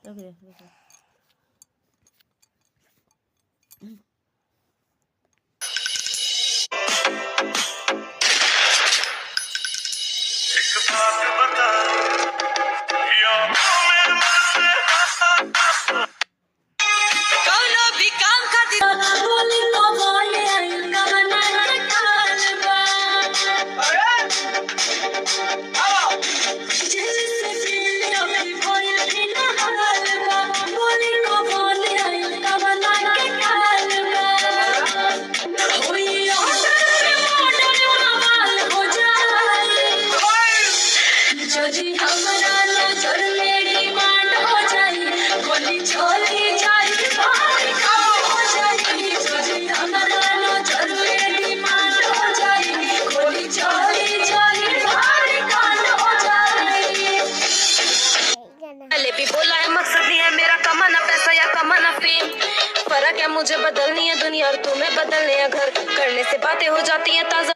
रख दे, रख दे। भी बोला है मकसद नहीं है मेरा कमाना पैसा या कमाना फेम। फर्क है मुझे बदलनी है दुनिया और तुम्हें बदलने हैं घर। करने से बातें हो जाती है ताजा